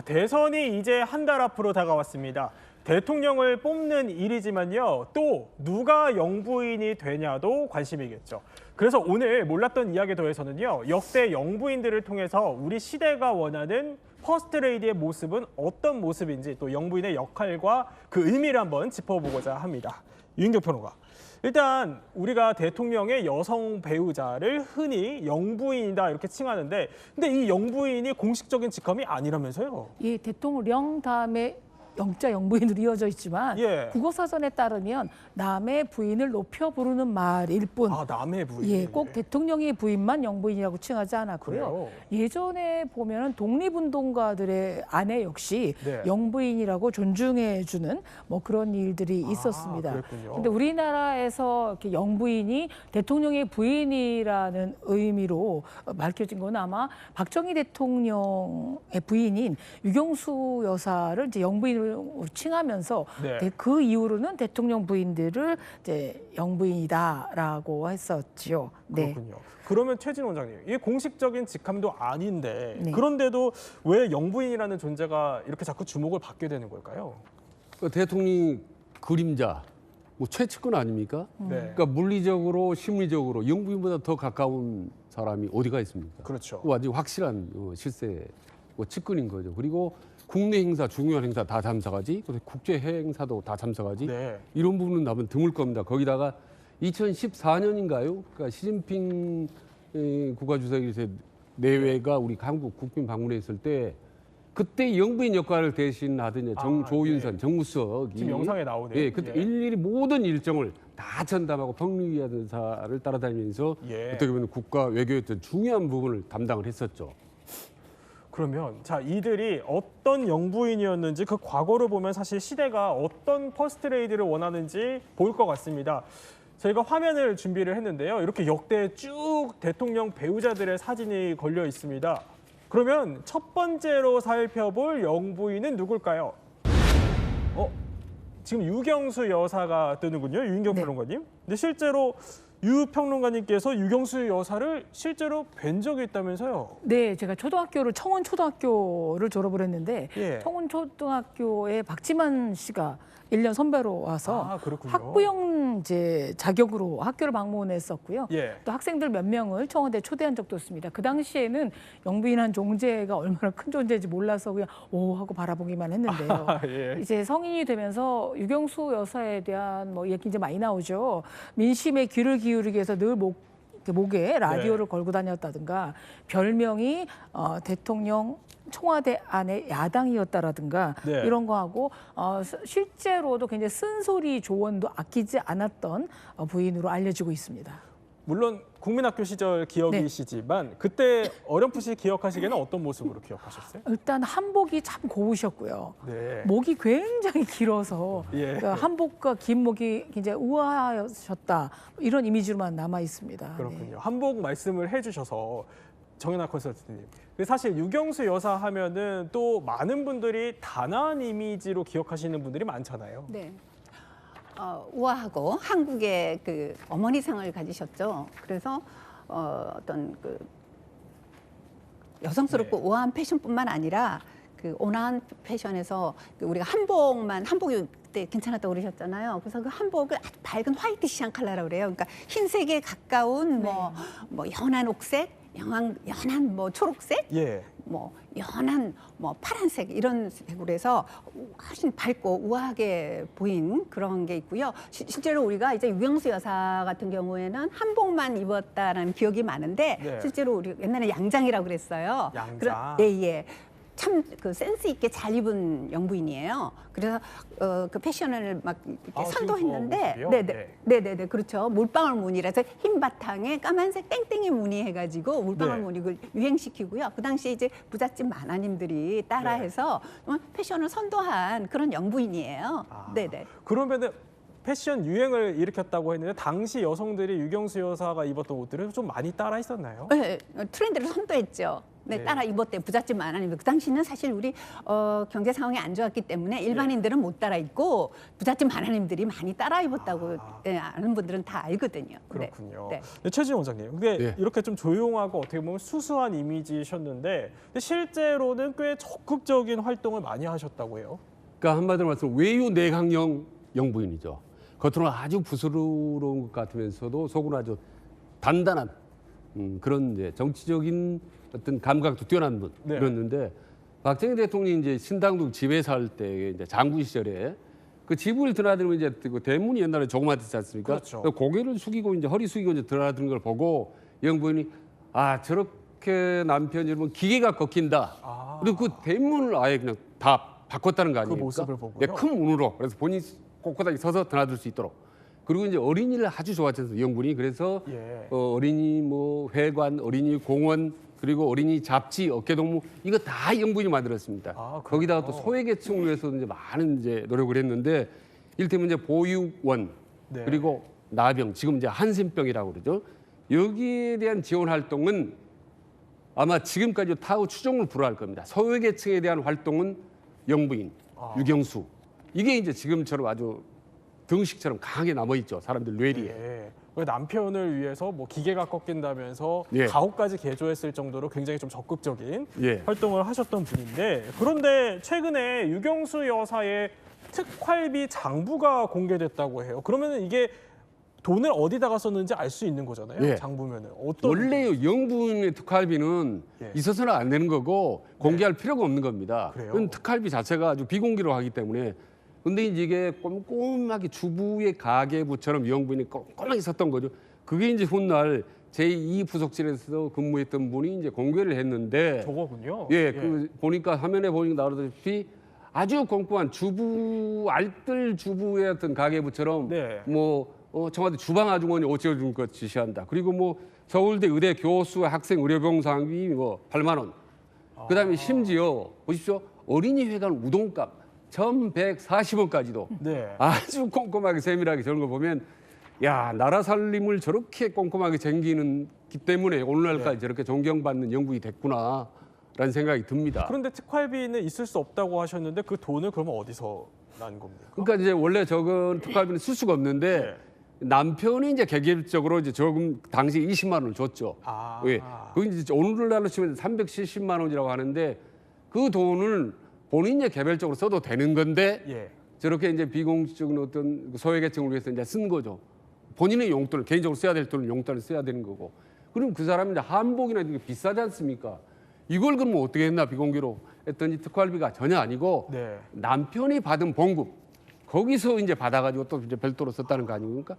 대선이 이제 한 달 앞으로 다가왔습니다. 대통령을 뽑는 일이지만요. 또 누가 영부인이 되냐도 관심이겠죠. 그래서 오늘 몰랐던 이야기 더해서는요. 역대 영부인들을 통해서 우리 시대가 원하는 퍼스트레이디의 모습은 어떤 모습인지 또 영부인의 역할과 그 의미를 한번 짚어보고자 합니다. 유인경 평론가. 일단 우리가 대통령의 여성 배우자를 흔히 영부인이다 이렇게 칭하는데 근데 이 영부인이 공식적인 직함이 아니라면서요? 이 대통령 다음에 영자 영부인으로 이어져 있지만 국어사전에 따르면 남의 부인을 높여 부르는 말일 뿐. 남의 부인. 예, 꼭 대통령의 부인만 영부인이라고 칭하지 않았고요. 그래요? 예전에 보면은 독립운동가들의 아내 역시 영부인이라고 존중해주는 뭐 그런 일들이 있었습니다. 그런데 우리나라에서 이렇게 영부인이 대통령의 부인이라는 의미로 밝혀진 건 아마 박정희 대통령의 부인인 유경수 여사를 이제 영부인으로 칭하면서 그 이후로는 대통령 부인들을 이제 영부인이다라고 했었지요. 그렇군요. 그러면 최진 원장님, 이게 공식적인 직함도 아닌데 그런데도 왜 영부인이라는 존재가 이렇게 자꾸 주목을 받게 되는 걸까요? 대통령 그림자, 뭐 최측근 아닙니까? 그러니까 물리적으로, 심리적으로 영부인보다 더 가까운 사람이 어디가 있습니까? 그렇죠. 완전히 확실한 실세 측근인 거죠. 그리고 국내 행사, 중요한 행사 다 참석하지, 국제 행사도 다 참석하지. 이런 부분은 남은 드물 겁니다. 거기다가 2014년인가요? 그러니까 시진핑 국가주석이 내외가 우리 한국 국빈 방문했을 때 그때 영부인 역할을 대신하던 조윤선 정무수석이 지금 영상에 나오네요. 그때 일일이 모든 일정을 다 전담하고 평리위원 의사를 따라다니면서 어떻게 보면 국가 외교의 어떤 중요한 부분을 담당을 했었죠. 그러면 이들이 어떤 영부인이었는지 그 과거를 보면 사실 시대가 어떤 퍼스트레이디를 원하는지 보일 것 같습니다. 저희가 화면을 준비를 했는데요. 이렇게 역대 쭉 대통령 배우자들의 사진이 걸려 있습니다. 그러면 첫 번째로 살펴볼 영부인은 누굴까요? 지금 유경수 여사가 뜨는군요. 유인경 평론가님. 근데 실제로 유 평론가님께서 유경수 여사를 실제로 뵌 적이 있다면서요? 네, 제가 청운초등학교를 졸업을 했는데 청운초등학교에 박지만 씨가 1년 선배로 와서 학부형 자격으로 학교를 방문했었고요. 또 학생들 몇 명을 청와대에 초대한 적도 있습니다. 그 당시에는 영부인한 존재가 얼마나 큰 존재인지 몰라서 그냥 오 하고 바라보기만 했는데요. 이제 성인이 되면서 유경수 여사에 대한 뭐 얘기 이제 많이 나오죠. 민심에 귀를 기울이기 위해서 늘 목에 라디오를 걸고 다녔다든가 별명이 대통령 청와대 안에 야당이었다라든가 이런 거 하고 실제로도 굉장히 쓴소리 조언도 아끼지 않았던 부인으로 알려지고 있습니다. 물론 국민학교 시절 기억이시지만 그때 어렴풋이 기억하시기에는 어떤 모습으로 기억하셨어요? 일단 한복이 참 고우셨고요. 목이 굉장히 길어서 한복과 긴 목이 굉장히 우아하셨다 이런 이미지로만 남아 있습니다. 그렇군요. 한복 말씀을 해주셔서 정연아 컨설팅님. 사실 유경수 여사 하면은 또 많은 분들이 단아한 이미지로 기억하시는 분들이 많잖아요. 네. 우아하고 한국의 그 어머니상을 가지셨죠. 그래서 어떤 그 여성스럽고 우아한 패션뿐만 아니라 그 온화한 패션에서 우리가 한복이 그때 괜찮았다고 그러셨잖아요. 그래서 그 한복을 아주 밝은 화이트시한 컬러라고 그래요. 그러니까 흰색에 가까운 뭐 연한 옥색, 연한 뭐 초록색, 뭐 연한 뭐 파란색 이런 색으로 해서 훨씬 밝고 우아하게 보인 그런 게 있고요. 실제로 우리가 이제 유경수 여사 같은 경우에는 한복만 입었다라는 기억이 많은데 실제로 우리 옛날에 양장이라고 그랬어요. 양장. 참 그 센스 있게 잘 입은 영부인이에요. 그래서 그 패션을 막 이렇게 선도했는데, 네네네, 그렇죠. 물방울 무늬라서 흰 바탕에 까만색 땡땡이 무늬해가지고 물방울 무늬를 유행시키고요. 그 당시에 이제 부잣집 만화님들이 따라해서 패션을 선도한 그런 영부인이에요. 네네. 그러면은 패션 유행을 일으켰다고 했는데 당시 여성들이 유경수 여사가 입었던 옷들을 좀 많이 따라 했었나요? 네, 트렌드를 선도했죠. 네, 따라 입었대요. 부잣집 많아니면 그 당시는 사실 우리 경제 상황이 안 좋았기 때문에 일반인들은 못 따라 입고 부잣집 많아님들이 많이 따라 입었다고 아는 분들은 다 알거든요. 그렇군요. 네. 네, 최진영 원장님, 근데 이렇게 좀 조용하고 어떻게 보면 수수한 이미지셨는데 근데 실제로는 꽤 적극적인 활동을 많이 하셨다고 해요. 그러니까 한마디로 말씀 외유 내강형 영부인이죠. 겉으로는 아주 부스러운 것 같으면서도 속으로 아주 단단한 그런 이제 정치적인 어떤 감각도 뛰어난 분 이랬는데 박정희 대통령이 이제 신당동 집에 살 때 이제 장군 시절에 그 집을 드나들면 이제 그 대문이 옛날에 조그맣지 않습니까? 그렇죠. 고개를 숙이고 이제 허리 숙이고 이제 드나드는 걸 보고 영부인이 아 저렇게 남편이 여러분 기계가 꺾인다. 그리고 그 대문을 아예 그냥 다 바꿨다는 거 아닙니까? 그 모습을 보고요. 네, 큰 문으로 그래서 본인이 꼿꼿하게 서서 드나들 수 있도록. 그리고 이제 어린이를 아주 좋아했어요 영분이. 그래서 어린이 뭐 회관, 어린이 공원 그리고 어린이 잡지, 어깨동무 이거 다 영분이 만들었습니다. 거기다가 또 소외계층을 위해서 이제 많은 이제 노력을 했는데 이를테면 이제 보육원 그리고 나병 지금 이제 한센병이라고 그러죠. 여기에 대한 지원 활동은 아마 지금까지 타후 추종을 불허할 겁니다. 소외계층에 대한 활동은 영부인, 유경수 이게 이제 지금처럼 아주 등식처럼 강하게 남아있죠. 사람들 뇌리에. 남편을 위해서 뭐 기계가 꺾인다면서 가옥까지 개조했을 정도로 굉장히 좀 적극적인 활동을 하셨던 분인데 그런데 최근에 유경수 여사의 특활비 장부가 공개됐다고 해요. 그러면 이게 돈을 어디다가 썼는지 알 수 있는 거잖아요. 장부면은 어떤 원래요 영부인의 특활비는 있어서는 안 되는 거고 공개할 필요가 없는 겁니다. 그건 특활비 자체가 아주 비공개로 하기 때문에. 근데 이게 꼼꼼하게 주부의 가계부처럼 영부인이 꼼꼼하게 썼던 거죠. 그게 이제 훗날 제2 부속실에서 근무했던 분이 이제 공개를 했는데 저거군요. 그 보니까 화면에 보니까 나오다시피 아주 꼼꼼한 주부 알뜰 주부의 어떤 가계부처럼 뭐 청와대 주방아주머니 옷 지어준 것 지시한다. 그리고 뭐 서울대 의대 교수 학생 의료병상비 뭐 8만 원. 그다음에 심지어 보십시오 어린이회관 우동값 1,140원까지도 아주 꼼꼼하게 세밀하게 적은 거 보면 야 나라 살림을 저렇게 꼼꼼하게 챙기기 때문에 오늘날까지 저렇게 존경받는 영부인이 됐구나라는 생각이 듭니다. 그런데 특활비는 있을 수 없다고 하셨는데 그 돈을 그러면 어디서 난 겁니까? 그러니까 이제 원래 적은 특활비는 쓸 수가 없는데 남편이 이제 개개별적으로 이제 조금 당시 20만 원을 줬죠. 그게 이제 오늘날로 치면 370만 원이라고 하는데 그 돈을 본인이 개별적으로 써도 되는 건데 저렇게 이제 비공식적인 어떤 소외계층을 위해서 이제 쓴 거죠. 본인의 용돈을 개인적으로 써야 될 돈을 용돈을 써야 되는 거고. 그럼 그 사람이 이제 한복이나 이게 비싸지 않습니까? 이걸 그러면 어떻게 했나 비공개로 했더니 특활비가 전혀 아니고 남편이 받은 봉급 거기서 이제 받아가지고 또 이제 별도로 썼다는 거 아닙니까?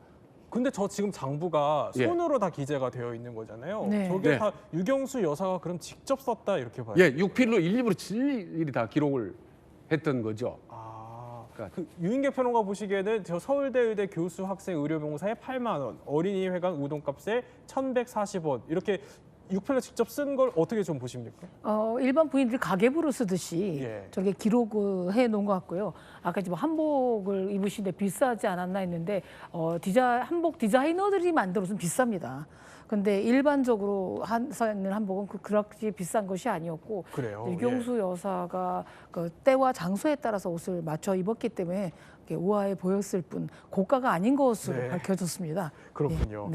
근데 저 지금 장부가 손으로 다 기재가 되어 있는 거잖아요. 저게 다 유경수 여사가 그럼 직접 썼다 이렇게 봐요. 육필로 일일이 일일이 다 기록을 했던 거죠. 그 유인계 평론가 보시기에는 저 서울대 의대 교수 학생 의료병사에 8만 원, 어린이 회관 우동값에 1,140원 이렇게 육필로 직접 쓴 걸 어떻게 좀 보십니까? 일반 부인들이 가계부로 쓰듯이 저게 기록을 해놓은 것 같고요. 아까 지금 한복을 입으시는데 비싸지 않았나 했는데 한복 디자이너들이 만들어서 비쌉니다. 근데 일반적으로 쓰는 한복은 그렇게 비싼 것이 아니었고 유경수 여사가 그 때와 장소에 따라서 옷을 맞춰 입었기 때문에 우아해 보였을 뿐 고가가 아닌 것으로 밝혀졌습니다. 그렇군요.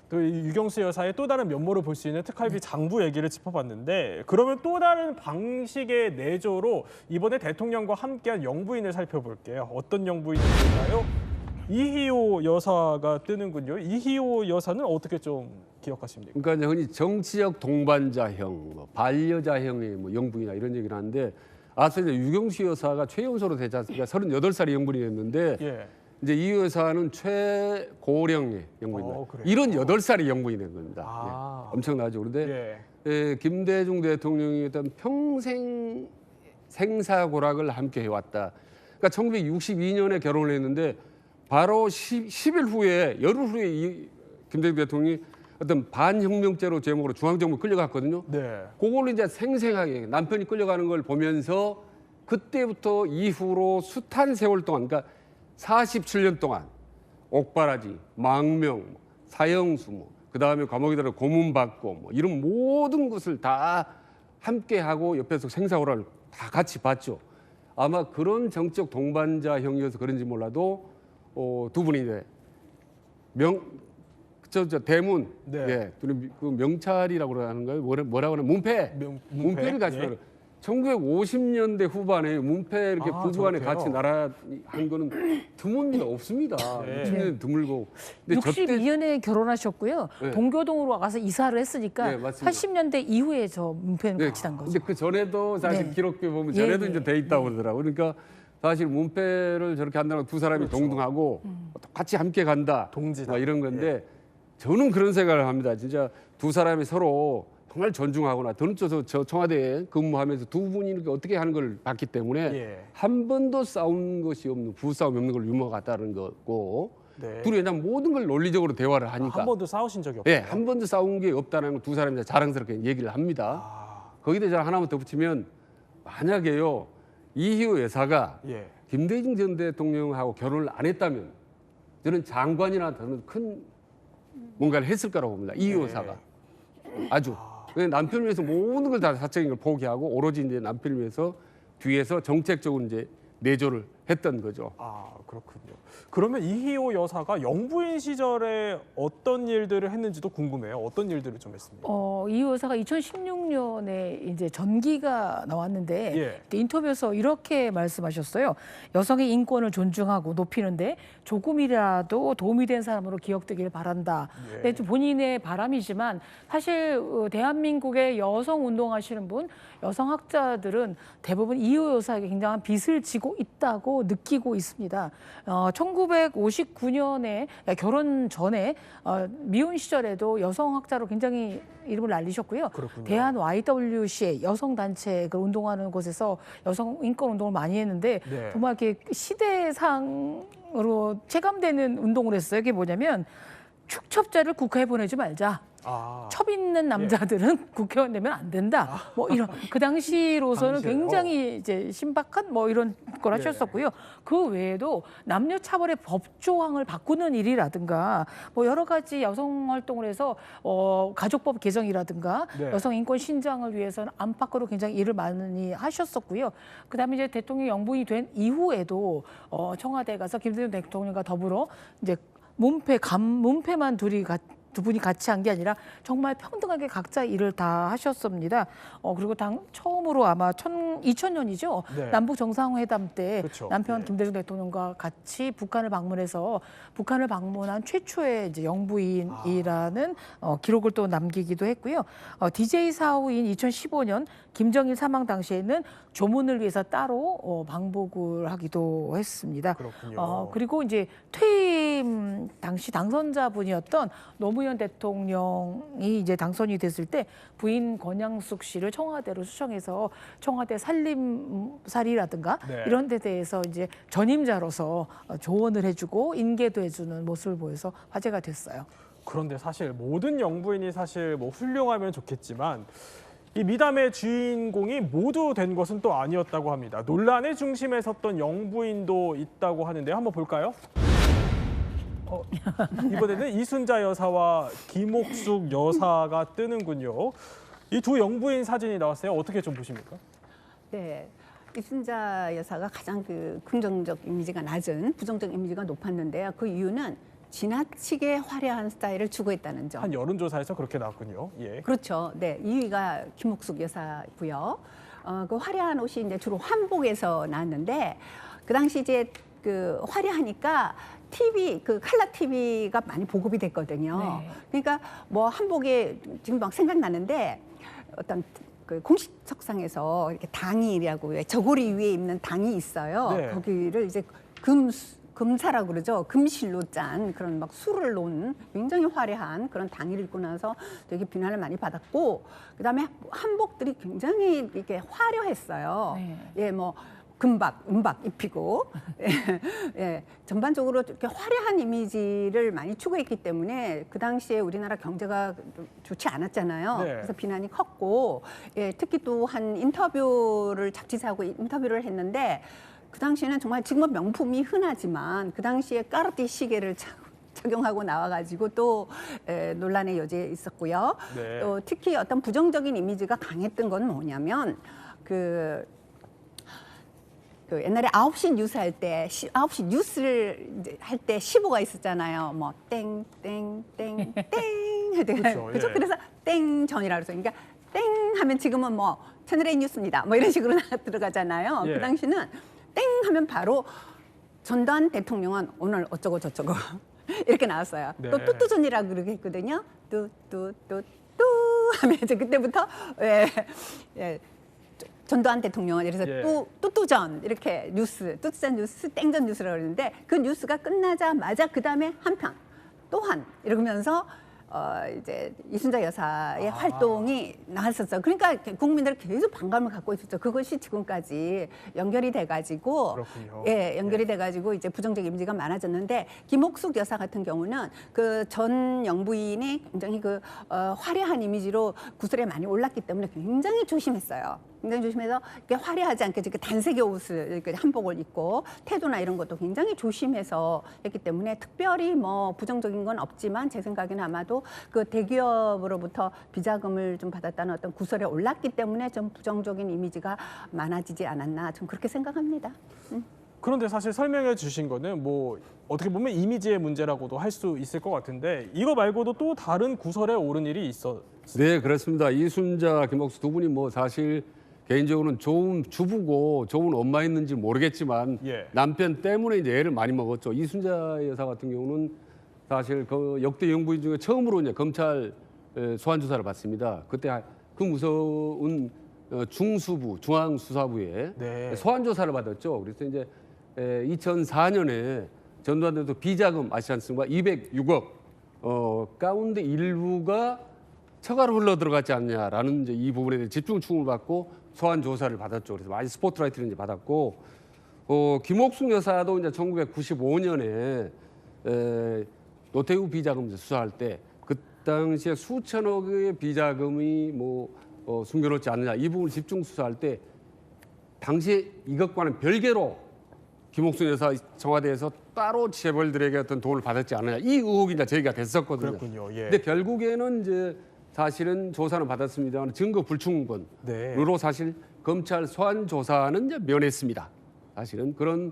또 유경수 여사의 또 다른 면모를 볼 수 있는 특활비 장부 얘기를 짚어봤는데 그러면 또 다른 방식의 내조로 이번에 대통령과 함께한 영부인을 살펴볼게요. 어떤 영부인일까요? 이희호 여사가 뜨는군요. 이희호 여사는 어떻게 좀 기억하십니까? 그러니까 이제 흔히 정치적 동반자형, 반려자형의 뭐 영부인이나 이런 얘기를 하는데 앞서 이제 유경수 여사가 최연소로 되지 않습니까? 38살이 영부인이 됐는데 이제 이 여사는 최고령의 영부인입니다. 78살이 영부인이 된 겁니다. 엄청나죠. 그런데 김대중 대통령이 어떤 평생 생사고락을 함께 해왔다. 그러니까 1962년에 결혼을 했는데 바로 10일 후에 열흘 후에 이 김대중 대통령이 어떤 반혁명죄로 제목으로 중앙정부 끌려갔거든요. 그걸 이제 생생하게 남편이 끌려가는 걸 보면서 그때부터 이후로 숱한 세월 동안 그러니까 47년 동안 옥바라지, 망명, 사형수, 그다음에 감옥에 들어 고문받고 이런 모든 것을 다 함께하고 옆에서 생사호라를 다 같이 봤죠. 아마 그런 정적 동반자 형이어서 그런지 몰라도 두 분이 이제 저 대문, 네. 예, 둘이 그 명찰이라고 하는 거예요. 뭐라고 하나 문패를 같이 예. 1950년대 후반에 문패 이렇게 부부간에 저렇게요? 같이 나라한 거는 드뭅니다. 없습니다. 네. 60년대 드물고. 근데 저때 62년에 결혼하셨고요. 네. 동교동으로 가서 이사를 했으니까 네, 맞습니다. 80년대 이후에 저 문패는 네, 같이 단 거죠. 근데 그 전에도 사실 네. 기록해 보면 예, 전에도 예. 이제 돼 있다고 그러더라고요. 그러니까 사실 문패를 저렇게 한다는 두 사람이 그렇죠. 동등하고 같이 함께 간다. 동지다. 막 이런 건데 저는 그런 생각을 합니다. 진짜 두 사람이 서로 정말 존중하거나 저는 저 청와대에 근무하면서 두 분이 이렇게 어떻게 하는 걸 봤기 때문에 예. 한 번도 싸운 것이 없는 부싸움이 없는 걸 유머 같다는 거고 네. 둘이 그냥 모든 걸 논리적으로 대화를 하니까 한 번도 싸우신 적이 없어요. 예, 한 번도 싸운 게 없다는 걸 두 사람이 자랑스럽게 얘기를 합니다. 아, 거기다 제가 하나만 더 붙이면 만약에요 이희호 여사가 예. 김대중 전 대통령하고 결혼을 안 했다면 저는 장관이나 저는 큰 뭔가를 했을 거라고 봅니다. 이희호 네. 여사가 아주 그냥 남편을 위해서 모든 걸 다 사적인 걸 포기하고 오로지 이제 남편을 위해서 뒤에서 정책적으로 이제 내조를 했던 거죠. 아, 그렇군요. 그러면 이희호 여사가 영부인 시절에 어떤 일들을 했는지도 궁금해요. 어떤 일들을 좀 했습니까? 이 여사가 2016년에 이제 전기가 나왔는데 예. 그때 인터뷰에서 이렇게 말씀하셨어요. 여성의 인권을 존중하고 높이는데 조금이라도 도움이 된 사람으로 기억되길 바란다. 예. 근데 좀 본인의 바람이지만 사실 대한민국의 여성 운동하시는 분, 여성 학자들은 대부분 이호 여사에게 굉장한 빚을 지고 있다고 느끼고 있습니다. 1959년에 결혼 전에 미혼 시절에도 여성 학자로 굉장히 이름을 날리셨고요. 그렇군요. 대한 YWCA 여성 단체 그 운동하는 곳에서 여성 인권 운동을 많이 했는데 네. 정말 이렇게 시대상으로 체감되는 운동을 했어요. 이게 뭐냐면 축첩자를 국회에 보내지 말자. 아, 첩 있는 남자들은 국회의원 되면 안 된다. 뭐 이런 그 당시로서는 당시에요? 굉장히 이제 신박한 뭐 이런 걸 하셨었고요. 그 외에도 남녀 차별의 법 조항을 바꾸는 일이라든가 뭐 여러 가지 여성 활동을 해서 가족법 개정이라든가 네. 여성 인권 신장을 위해서는 안팎으로 굉장히 일을 많이 하셨었고요. 그다음에 이제 대통령 영부인이 된 이후에도 청와대 가서 김대중 대통령과 더불어 이제 문패만 두 분이 같이 한 게 아니라 정말 평등하게 각자 일을 다 하셨습니다. 그리고 처음으로 아마 2000년이죠. 네. 남북 정상회담 때 그렇죠. 남편 네. 김대중 대통령과 같이 북한을 방문해서 북한을 방문한 최초의 이제 영부인이라는 기록을 또 남기기도 했고요. DJ 사후인 2015년 김정일 사망 당시에는 조문을 위해서 따로 방북을 하기도 했습니다. 그렇군요. 그리고 이제 퇴임 당시 당선자분이었던 노무현 대통령이 이제 당선이 됐을 때 부인 권양숙 씨를 청와대로 수청해서 청와대 살림살이라든가 네. 이런 데 대해서 이제 전임자로서 조언을 해주고 인계도 해주는 모습을 보여서 화제가 됐어요. 그런데 사실 모든 영부인이 사실 뭐 훌륭하면 좋겠지만 이 미담의 주인공이 모두 된 것은 또 아니었다고 합니다. 논란의 중심에 섰던 영부인도 있다고 하는데 한번 볼까요? 이번에는 이순자 여사와 김옥숙 여사가 뜨는군요. 이 두 영부인 사진이 나왔어요. 어떻게 좀 보십니까? 네. 이순자 여사가 가장 그 긍정적 이미지가 낮은 부정적 이미지가 높았는데요. 그 이유는 지나치게 화려한 스타일을 추구했다는 점. 한 여론조사에서 그렇게 나왔군요. 예. 그렇죠. 네, 2위가 김옥숙 여사고요. 그 화려한 옷이 이제 주로 한복에서 나왔는데 그 당시 이제 그 화려하니까 TV 그 칼라 TV가 많이 보급이 됐거든요. 네. 그러니까 뭐 한복에 지금 막 생각나는데 어떤 그 공식석상에서 이렇게 당이라고 저고리 위에 있는 당이 있어요. 네. 거기를 이제 금사라고 그러죠. 금실로 짠 그런 막 술을 놓은 굉장히 화려한 그런 당의를 입고 나서 되게 비난을 많이 받았고 그다음에 한복들이 굉장히 이렇게 화려했어요. 네. 예, 뭐 은박 입히고 예, 전반적으로 이렇게 화려한 이미지를 많이 추구했기 때문에 그 당시에 우리나라 경제가 좋지 않았잖아요. 네. 그래서 비난이 컸고 예, 특히 또 한 잡지사하고 인터뷰를 했는데 그 당시에는 정말 지금은 명품이 흔하지만 그 당시에 까르띠 시계를 적용하고 나와가지고 또 논란의 여지에 있었고요. 네. 또 특히 어떤 부정적인 이미지가 강했던 건 뭐냐면 그 옛날에 9시 뉴스 할 때 9시 뉴스를 할 때 15가 있었잖아요. 뭐 땡땡땡땡 그렇죠. 그죠? 예. 그래서 땡 전이라 그래서 그러니까 땡 하면 지금은 뭐 채널 A 뉴스입니다. 뭐 이런 식으로 들어가잖아요. 예. 그 당시는 땡 하면 바로 전두환 대통령은 오늘 어쩌고 저쩌고 이렇게 나왔어요. 네. 또 뚜뚜전이라고 그러게 했거든요. 뚜뚜뚜뚜 하면 이제 그때부터 예. 전두환 대통령은 그래서 예. 뚜뚜전 이렇게 뉴스, 뚜뚜전 뉴스, 땡전 뉴스라고 그러는데 그 뉴스가 끝나자마자 그 다음에 한편 또한 이러면서 이제 이순자 여사의 활동이 나왔었어. 그러니까 국민들 계속 반감을 갖고 있었죠. 그것이 지금까지 연결이 돼가지고, 그렇군요. 예, 연결이 돼가지고 이제 부정적 이미지가 많아졌는데 김옥숙 여사 같은 경우는 그 전 영부인이 굉장히 그 화려한 이미지로 구설에 많이 올랐기 때문에 굉장히 조심했어요. 굉장히 조심해서 이렇게 화려하지 않게 이렇게 단색의 옷을 이렇게 한복을 입고 태도나 이런 것도 굉장히 조심해서 했기 때문에 특별히 뭐 부정적인 건 없지만 제 생각에는 아마도 그 대기업으로부터 비자금을 좀 받았다는 어떤 구설에 올랐기 때문에 좀 부정적인 이미지가 많아지지 않았나 좀 그렇게 생각합니다. 그런데 사실 설명해 주신 거는 뭐 어떻게 보면 이미지의 문제라고도 할 수 있을 것 같은데 이거 말고도 또 다른 구설에 오른 일이 있었어요. 네, 그렇습니다. 이순자, 김옥수 두 분이 뭐 사실 개인적으로는 좋은 주부고 좋은 엄마였는지 모르겠지만 예. 남편 때문에 이제 애를 많이 먹었죠. 이순자 여사 같은 경우는 사실 그 역대 영부인 중에 처음으로 이제 검찰 소환 조사를 받습니다. 그때 그 무서운 중수부, 중앙수사부에 네. 소환 조사를 받았죠. 그래서 이제 2004년에 전두환 대통령 비자금 아시지 않습니까? 206억 가운데 일부가 처가로 흘러 들어갔지 않냐라는 이제 이 부분에 대해 집중충을 받고 소환 조사를 받았죠. 그래서 많이 스포트라이트를 이제 받았고, 김옥숙 여사도 이제 1995년에 노태우 비자금 수사할 때 그 당시에 수천억의 비자금이 숨겨놓지 않느냐 이 부분을 집중 수사할 때 당시에 이것과는 별개로 김옥숙 여사 청와대에서 따로 재벌들에게 어떤 돈을 받았지 않느냐 이 의혹이 이제 제기가 됐었거든요. 그렇군요. 예. 근데 결국에는 이제 사실은 조사는 받았습니다만 증거 불충분으로 네. 사실 검찰 소환 조사는 이제 면했습니다. 사실은 그런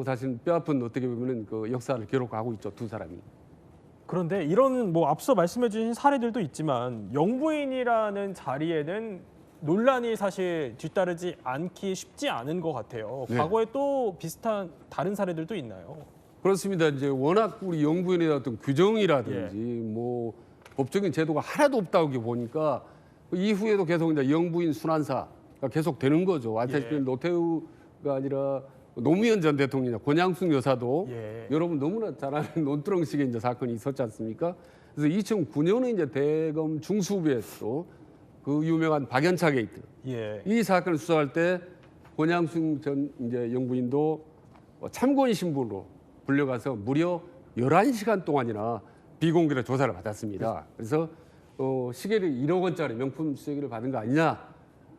사실 뼈아픈 어떻게 보면은 그 역사를 기록하고 있죠 두 사람이. 그런데 이런 뭐 앞서 말씀해 주신 사례들도 있지만 영부인이라는 자리에는 논란이 사실 뒤따르지 않기 쉽지 않은 것 같아요. 네. 과거에 또 비슷한 다른 사례들도 있나요? 그렇습니다. 이제 워낙 우리 영부인의 어떤 규정이라든지 뭐 법적인 제도가 하나도 없다고 보니까 그 이후에도 계속 이제 영부인 순환사가 계속 되는 거죠. 아시다시피 노태우가 아니라 노무현 전 대통령이나 권양숙 여사도 여러분 너무나 잘 아는 논두렁식의 이제 사건이 있었지 않습니까? 그래서 2009년에 이제 대검 중수부에서 그 유명한 박연차 게이트 이 사건을 수사할 때 권양숙 전 이제 영부인도 참고인 신분으로 불려가서 무려 11시간 동안이나 비공개로 조사를 받았습니다. 그래서 시계를 1억 원짜리 명품 시계를 받은 거 아니냐?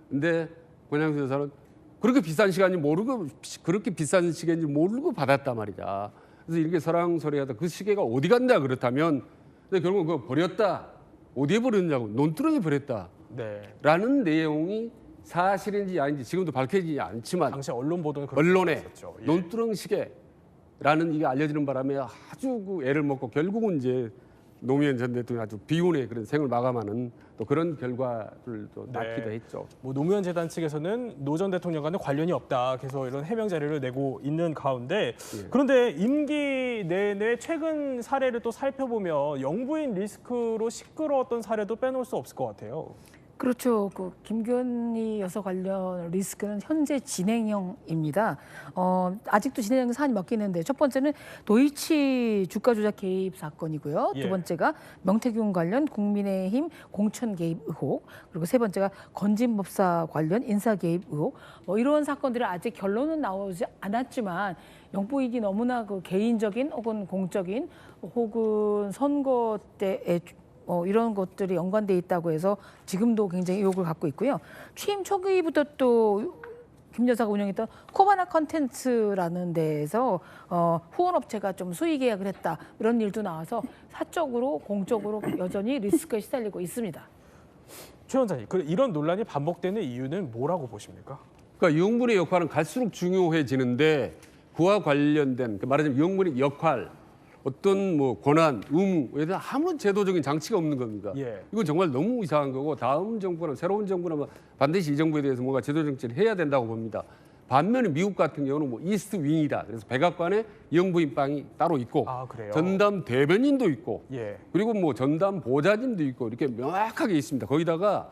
근데 권양숙 여사는 그렇게 비싼 시간인지 모르고 그렇게 비싼 시계인지 모르고 받았단 말이다. 그래서 이렇게 설왕설래하다 그 시계가 어디 갔냐 그렇다면 근데 결국 그거 버렸다. 어디에 버렸냐고 논두렁에 버렸다. 네. 라는 내용이 사실인지 아닌지 지금도 밝혀지지 않지만 당시 언론 보도는 그렇게 언론에 있었죠. 예. 논두렁 시계라는 이게 알려지는 바람에 아주 그 애를 먹고 결국은 이제 노무현 전 대통령이 아주 비운의 그런 생을 마감하는 또 그런 결과를 또 낳기도 했죠. 뭐 노무현 재단 측에서는 노 전 대통령과는 관련이 없다. 계속 이런 해명 자료를 내고 있는 가운데 그런데 임기 내내 최근 사례를 또 살펴보면 영부인 리스크로 시끄러웠던 사례도 빼놓을 수 없을 것 같아요. 그렇죠. 그 김건희 여사 관련 리스크는 현재 진행형입니다. 아직도 진행형 사안이 몇 개 있는데 첫 번째는 도이치 주가 조작 개입 사건이고요. 두 번째가 명태균 관련 국민의힘 공천 개입 의혹, 그리고 세 번째가 건진법사 관련 인사 개입 의혹. 뭐 이런 사건들은 아직 결론은 나오지 않았지만 영부인이 너무나 그 개인적인 혹은 공적인 혹은 선거 때에 이런 것들이 연관돼 있다고 해서 지금도 굉장히 의혹을 갖고 있고요. 취임 초기부터 또 김 여사가 운영했던 코바나 컨텐츠라는 데에서 후원업체가 좀 수의 계약을 했다 이런 일도 나와서 사적으로 공적으로 여전히 리스크에 시달리고 있습니다. 최 원장님, 이런 논란이 반복되는 이유는 뭐라고 보십니까? 그러니까 유흥분의 역할은 갈수록 중요해지는데 그와 관련된 말하자면 유흥분의 역할, 어떤 뭐 권한, 의무에 대한 아무런 제도적인 장치가 없는 겁니다. 예. 이건 정말 너무 이상한 거고 다음 정부나 새로운 정부나 반드시 이 정부에 대해서 뭔가 제도 정치를 해야 된다고 봅니다. 반면에 미국 같은 경우는 뭐 이스트 윙이다. 그래서 백악관에 영부인방이 따로 있고 그래요? 전담 대변인도 있고 예. 그리고 뭐 전담 보좌진도 있고 이렇게 명확하게 있습니다. 거기다가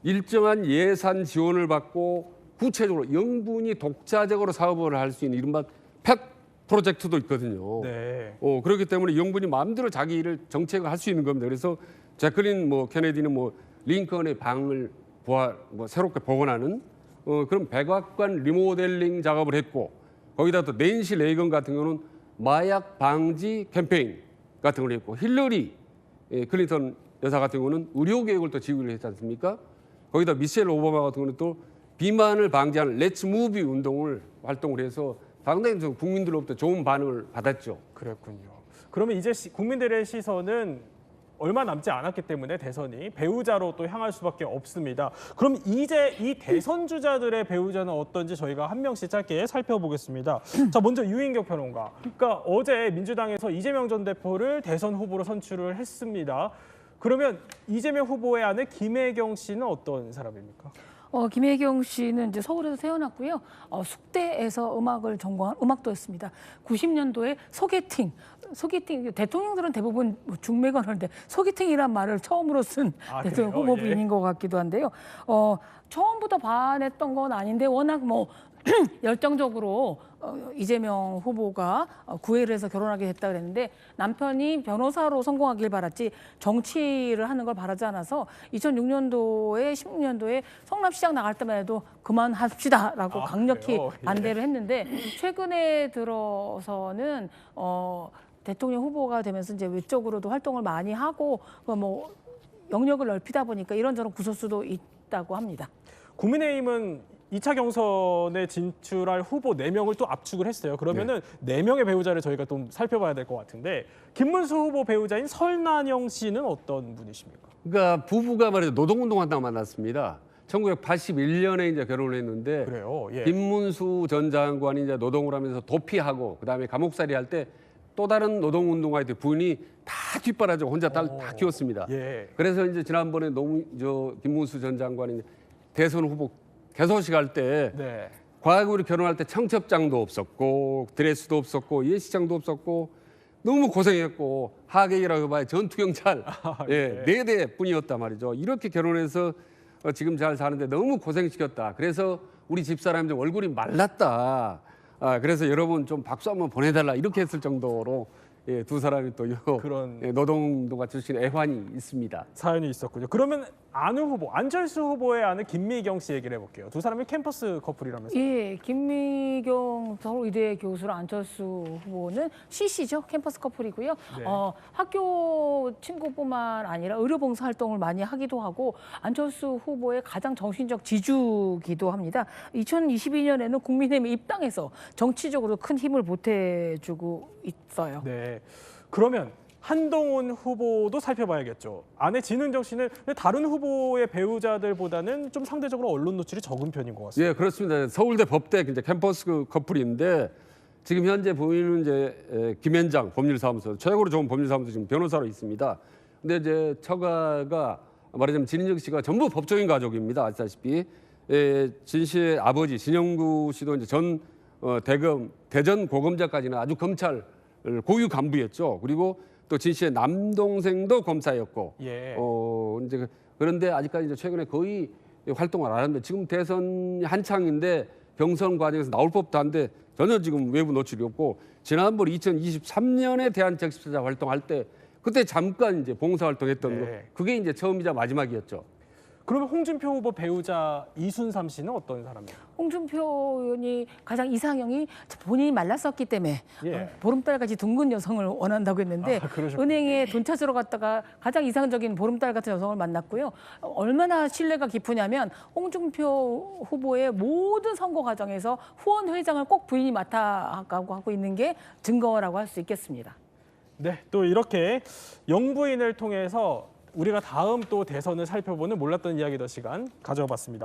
일정한 예산 지원을 받고 구체적으로 영분이 독자적으로 사업을 할 수 있는 이른바 펫 프로젝트도 있거든요. 네. 그렇기 때문에 영분이 마음대로 자기 일을 정책을 할 수 있는 겁니다. 그래서 제클린 케네디는 링컨의 방을 새롭게 복원하는 그런 백악관 리모델링 작업을 했고 거기다 또 낸시 레이건 같은 경우는 마약 방지 캠페인 같은 걸 했고 힐러리 클린턴 여사 같은 경우는 의료 개혁을 또 지휘를 했지 않습니까? 거기다 미셸 오바마 같은 경우는 또 비만을 방지하는 렛츠 무비 활동을 해서 상당히 좀 국민들로부터 좋은 반응을 받았죠. 그랬군요. 그러면 이제 국민들의 시선은 얼마 남지 않았기 때문에 대선이 배우자로 또 향할 수밖에 없습니다. 그럼 이제 이 대선 주자들의 배우자는 어떤지 저희가 한 명씩 짧게 살펴보겠습니다. 자, 먼저 유인경 평론가. 그러니까 어제 민주당에서 이재명 전 대표를 대선 후보로 선출을 했습니다. 그러면 이재명 후보의 아내 김혜경 씨는 어떤 사람입니까? 김혜경 씨는 이제 서울에서 태어났고요. 숙대에서 음악을 전공한 음악도였습니다. 90년도에 소개팅 대통령들은 대부분 중매관원인데 소개팅이란 말을 처음으로 쓴 대통령 그래요? 후보인인 예. 것 같기도 한데요. 처음부터 반했던 건 아닌데 워낙 열정적으로 이재명 후보가 구애를 해서 결혼하게 됐다 그랬는데 남편이 변호사로 성공하길 바랐지 정치를 하는 걸 바라지 않아서 2006년도에 16년도에 성남시장 나갈 때만 해도 그만합시다라고 강력히 그래요? 예. 반대를 했는데 최근에 들어서는 대통령 후보가 되면서 이제 외적으로도 활동을 많이 하고 영역을 넓히다 보니까 이런저런 구설수도 있다고 합니다. 국민의힘은 2차 경선에 진출할 후보 4명을 또 압축을 했어요. 그러면은 4명의 배우자를 저희가 좀 살펴봐야 될 것 같은데 김문수 후보 배우자인 설난영 씨는 어떤 분이십니까? 그러니까 부부가 말이죠 노동운동한다고 만났습니다. 1981년에 이제 결혼을 했는데 그래요. 예. 김문수 전 장관이 이제 노동을 하면서 도피하고 그다음에 감옥살이 할 때 또 다른 노동운동가의 부인이 다 뒷바라지고 혼자 딸 다 키웠습니다. 예. 그래서 이제 지난번에 김문수 전 장관이 대선 후보 개소식 할 때 네. 과거 우리 결혼할 때 청첩장도 없었고 드레스도 없었고 예식장도 없었고 너무 고생했고 하객이라고 해봐야 전투경찰 예. 4대 뿐이었단 말이죠. 이렇게 결혼해서 지금 잘 사는데 너무 고생시켰다. 그래서 우리 집사람들 얼굴이 말랐다. 그래서 여러분 좀 박수 한번 보내달라 이렇게 했을 정도로 두 사람이 또 그런 노동운동가 출신 애환이 있습니다. 사연이 있었군요. 그러면 아는 후보, 안철수 후보의 아는 김미경 씨 얘기를 해볼게요. 두 사람이 캠퍼스 커플이라면서요? 예, 김미경 서울의대 교수랑 안철수 후보는 CC죠. 캠퍼스 커플이고요. 네. 학교 친구뿐만 아니라 의료봉사 활동을 많이 하기도 하고 안철수 후보의 가장 정신적 지주기도 합니다. 2022년에는 국민의힘에 입당해서 정치적으로 큰 힘을 보태주고 있어요. 네. 그러면 한동훈 후보도 살펴봐야겠죠. 아내 진은정 씨는 다른 후보의 배우자들보다는 좀 상대적으로 언론 노출이 적은 편인 것 같습니다. 예, 그렇습니다. 서울대 법대 이제 캠퍼스 커플인데 지금 현재 보이는 이제 김현장 법률사무소 최고로 좋은 법률사무소 지금 변호사로 있습니다. 근데 이제 처가가 말하자면 진은정 씨가 전부 법조인 가족입니다. 아시다시피 진 씨의 아버지 진영구 씨도 이제 대전 고검장까지는 아주 검찰 고유 간부였죠. 그리고 또 진 씨의 남동생도 검사였고, 예. 이제 그런데 아직까지 이제 최근에 거의 활동을 안 하는데 지금 대선 한창인데 경선 과정에서 나올 법도 한데 전혀 지금 외부 노출이 없고 지난번 2023년에 대한적십자자 활동할 때 그때 잠깐 이제 봉사 활동했던 거 네. 그게 이제 처음이자 마지막이었죠. 그러면 홍준표 후보 배우자 이순삼 씨는 어떤 사람이에요? 홍준표 의원이 가장 이상형이 본인이 말랐었기 때문에 보름달같이 둥근 여성을 원한다고 했는데 은행에 돈 찾으러 갔다가 가장 이상적인 보름달 같은 여성을 만났고요. 얼마나 신뢰가 깊으냐면 홍준표 후보의 모든 선거 과정에서 후원 회장을 꼭 부인이 맡아가고 하고 있는 게 증거라고 할 수 있겠습니다. 네, 또 이렇게 영부인을 통해서 우리가 다음 또 대선을 살펴보는 몰랐던 이야기 더 시간 가져봤습니다.